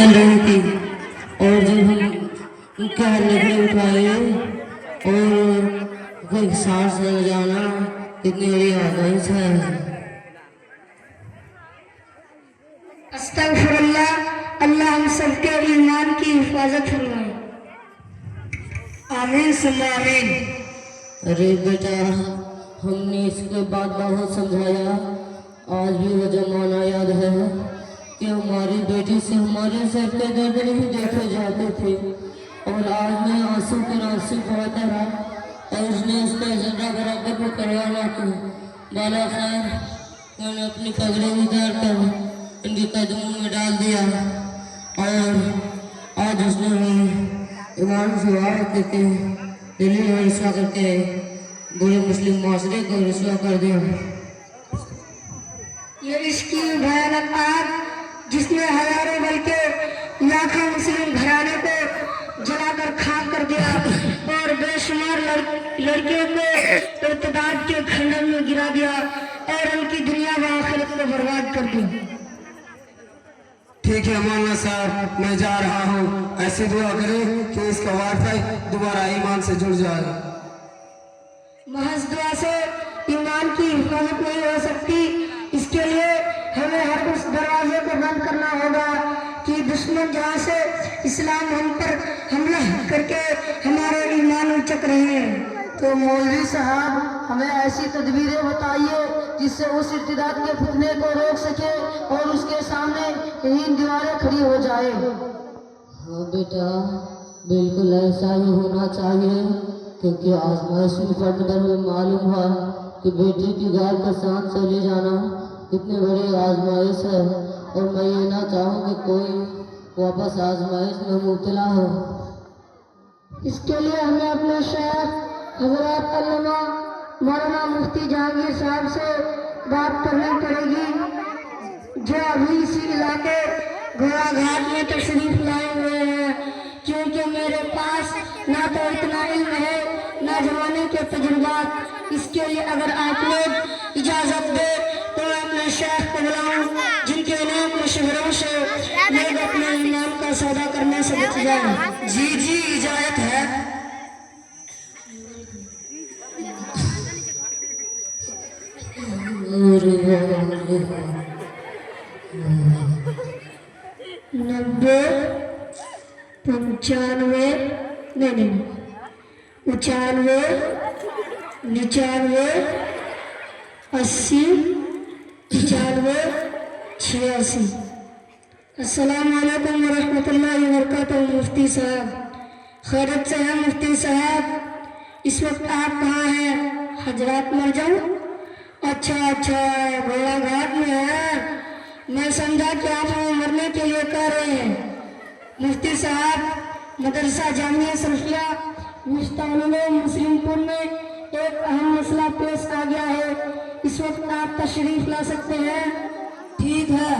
चल रही थी और जब हम उनके हल्ले पे उठाए और कोई सांस न जाना कितनी बड़ी आवाज़ है। अस्तगफिरुल्लाह, अल्लाह हम सबके ईमान की हिफाजत फरमाए। आमीन सुम्मा आमीन। अरे बेटा, हमने इसके बाद बहुत समझाया, आज भी वो जमाना याद है कि हमारी बेटी से हमारे सर पे दर्द नहीं देखे जाते थे और आज मैं आंसू के रास्ते बहाता रहा और उसने उसका झगड़ा बराबर को करवाना था। बाला खैर मैंने अपनी पगड़ी उतार कर उनके कदमों में डाल दिया और आज उसने ईमान से वार करके दिल्ली में रिश्वा करके पूरे मुस्लिम माशरे को रिश्वा कर दिया। ये इसकी भयानक आग जिसने हजारों बल्कि लाखों मुस्लिम घराने को जलाकर खाक कर दिया और बेशुमार लड़कियों को इर्तिदाद के खंडन में गिरा दिया और उनकी दुनिया व आखिरत को बर्बाद कर दिया। ठीक है मौलाना साहब, मैं जा रहा हूँ। ऐसी दुआ करें कि इसका वाईफाई दोबारा ईमान से जुड़ जाए। महज दुआ से ईमान की हिफाजत नहीं हो सकती। इसके लिए हमें हर उस दरवाजे को बंद करना होगा कि दुश्मन जहाँ से इस्लाम हम पर हमला करके हमारे ईमान उचक रहे हैं। तो मौलवी साहब हमें ऐसी तदबीरें बताइए जिससे उस इर्तिदाद के फुटने को रोक सके और उसके सामने यही दीवारें खड़ी हो जाए। हाँ बेटा, बिल्कुल ऐसा ही होना चाहिए, क्योंकि आजमाइश में पड़ने पर हमें मालूम हुआ कि बेटी की गाय का साथ चले जाना कितनी बड़ी आजमाइश है और मैं ये ना चाहूँ कि कोई वापस आजमाइश में मुब्तला हो। इसके लिए हमें अपने शेख हजरत अल्लामा मौलाना मुफ्ती जहांगीर साहब से बात करनी पड़ेगी, जो अभी इसी इलाके घोड़ाघाट में तशरीफ लाए हुए हैं। क्योंकि मेरे पास ना तो इतना इल्म है ना जमाने के तजुर्बात। इसके लिए अगर आप लोग इजाज़त दे तो मैं अपने शेख को बुलाऊं, जिनके नाम मशहूरों से लोग अपने ईमान का सौदा करने से बच जाए। जी जी, इजाजत है। नब्बे 95 नहीं 95 99 80 95 86। अस्सलाम वालेकुम वरहमतुल्लाहि वबरकातुहू। मुफ्ती साहब खैरियत से हैं? मुफ्ती साहब इस वक्त आप कहाँ हैं? हजरात मर जाऊं? अच्छा घोड़ाघाट में है। मैं समझा कि आप हमें मरने के लिए कह रहे हैं। मुफ्ती साहब, मदरसा जामिया सल्फिया मुस्तानुल मुस्लिमपुर में एक अहम मसला पेश आ गया है। इस वक्त आप तशरीफ ला सकते हैं? ठीक है,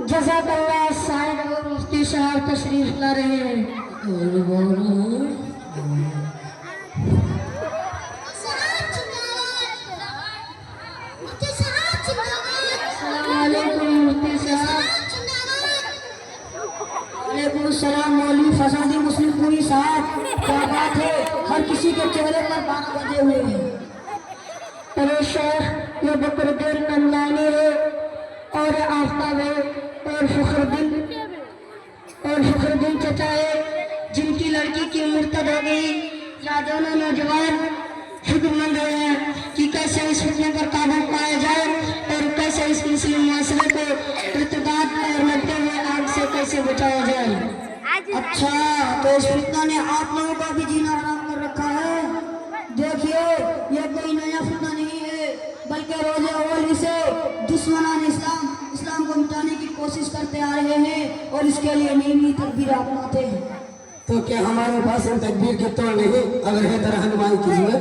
जज़ाकल्लाह। साइड और मुफ्ती साहब तशरीफ ला रहे हैं। सलाम मौलवी फसादी मुस्लिम पूरी साहब, क्या बात है? हर किसी के चेहरे पर बात बजे हुए हैं। अरे शेख, ये बकरदुल नमलानी है और आफ्ताब है और फखरुद्दीन चचा है, जिनकी लड़की की मुर्तद हो गई। या दोनों नौजवान फिक्रमंद हैं कि कैसे इस फितने पर काबू पाया जाए और कैसे इस मुस्लिम माशरे को इर्तिदाद और लड़ते हुए आग से कैसे बचाया जाए। अच्छा, तो इस फितना ने आप लोगों का भी जीना हराम कर रखा है। देखिए, ये कोई नया फितना नहीं है, बल्कि रोज़े अव्वल से दुश्मनान इस्लाम को मिटाने की कोशिश करते आ रहे हैं और इसके लिए नई नई तदबीर अपनाते हैं। तो क्या हमारे पास इन तकबीर के तौर नहीं? अगर है तो रहनुमाई कीजिए।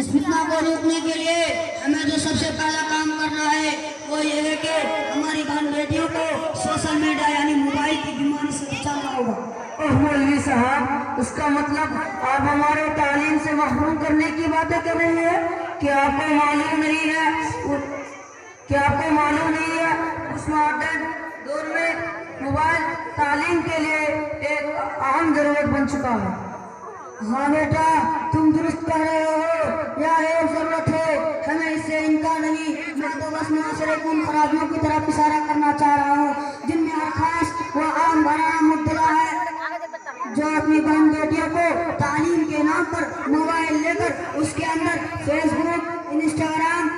इस फितना को रोकने के लिए हमें जो सबसे पहला काम करना है वो ये है कि हमारी बहन बेटियों को सोशल मीडिया यानी मोबाइल की बीमारी से बचाना होगा। ओह मौलवी साहब, उसका मतलब आप हमारे तालीम से महरूम करने की बातें कर रही है? क्या आपको मालूम नहीं है उस मॉडर्न दौर में मोबाइल तालीम के लिए एक अहम जरूरत बन चुका है। हाँ बेटा, तुम दुरुस्त कह रहे हो, यह एक जरूरत है, हमें इससे इनकार नहीं। मैं तो बस मुआशरे की उन खराबियों की तरफ इशारा करना चाह रहा हूँ जिनमें हर खास व आम भरा मुब्तला है, जो अपनी बहन बेटियों को तालीम के नाम पर मोबाइल लेकर उसके अंदर फेसबुक, इंस्टाग्राम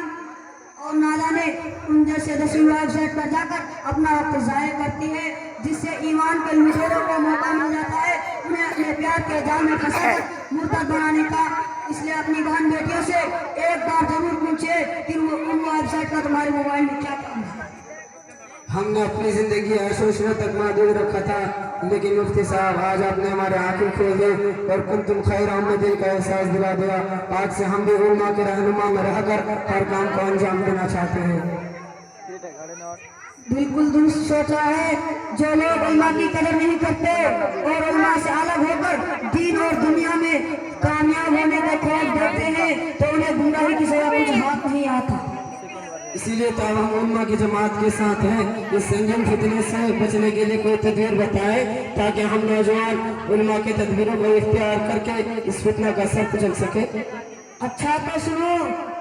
और ना जाने उन जैसे 10वीं वेबसाइट पर जाकर अपना वक्त ज़ाया करती है, जिससे ईमान के लुटेरों को मौका मिल जाता है उन्हें अपने प्यार के जाल में फंसाकर मुर्तद बनाने का। इसलिए अपनी बहन बेटियों से एक बार जरूर पूछे कि वो उन वेबसाइट का तुम्हारे मोबाइल में क्या काम है। हमने अपनी जिंदगी ऐशो इशरत तक महदूद रखा था, लेकिन मुफ्ती साहब आज आपने हमारे आंखें खोल दी और कुंतुम खैर उम्मतिन का एहसास दिला दिया। आज से हम भी उम्मा के रहनुमा में रहकर हर काम को अंजाम देना चाहते हैं। बिल्कुल दुरुस्त सोचा है। जो लोग उल्मा की कदर नहीं करते और उल्मा से अलग होकर दीन और दुनिया में कामयाब होने का ख्वाब देखते हैं, तो उन्हें गुमराही की सिवा कुछ हाथ नहीं आता। इसीलिए तो हम उम्मा की जमात के साथ हैं। इस संगीन फितने से बचने के लिए कोई तदबीर बताए ताकि हम नौजवान उल्मा के तदबीरों को इख्तियार करके इस फितना का सर कुचल सके। अच्छा तो सुनो,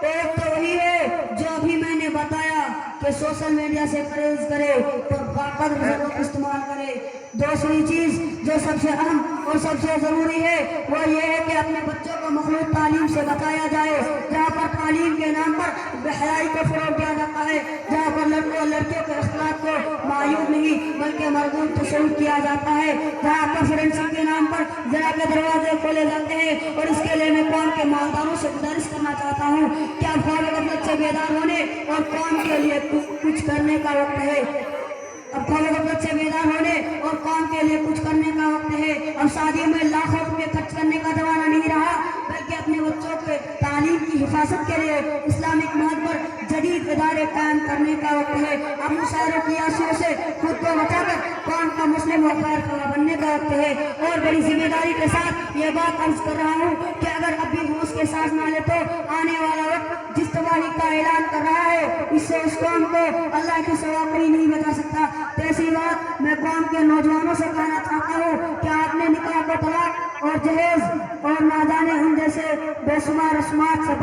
एक तो वही है जो अभी मैंने बताया कि सोशल मीडिया से परहेज करे और बाकदर जरूरत इस्तेमाल करे। दूसरी चीज जो सबसे अहम और सबसे जरूरी है वो ये है कि अपने बच्चों को मखलूक तालीम से बचाया जाए, जहाँ पर तालीम के नाम पर बेहयाई को फरोग दिया जाता है, जहाँ पर लड़कों और लड़कियों के अखलाक को मायूब नहीं बल्कि मरदूद तशरीफ किया जाता है, जहाँ पर फोरेंसिक के नाम पर जरा के दरवाजे खोले जाते हैं। और इसके लिए मैं कौम के मालदारों से गुजारिश करना चाहता हूँ कि आप ख्वाब से बेदार होने और कौम के लिए कुछ करने का वक्त है। अब ख्वाब से बेदार होने और कौम के लिए कुछ करने का वक्त है। अब शादी में लाखों रुपये खर्च करने का जमाना नहीं रहा, बल्कि अपने बच्चों के तालीम की हिफाजत के लिए इस्लामिक महज पर जदीद इदारे कायम करने का वक्त है। अब मुशायरों की आशियों से खुद को बचाकर कौम का मुस्लिम और खैर बनने का वक्त है। और बड़ी जिम्मेदारी के साथ ये बात अर्ज कर रहा हूँ कि अगर अभी होश के सांस ना ले तो आने वाला वक्त जिस तबाही का ऐलान कर रहा है, इससे उस कौम को अल्लाह के सिवा कोई नहीं बचा सकता। ऐसी बात मैं कौम के नौजवानों से कहना चाहता हूँ कि आपने निकाह को तलाक और जहेज और ना जाने उन जैसे बेशुमार रस्मात से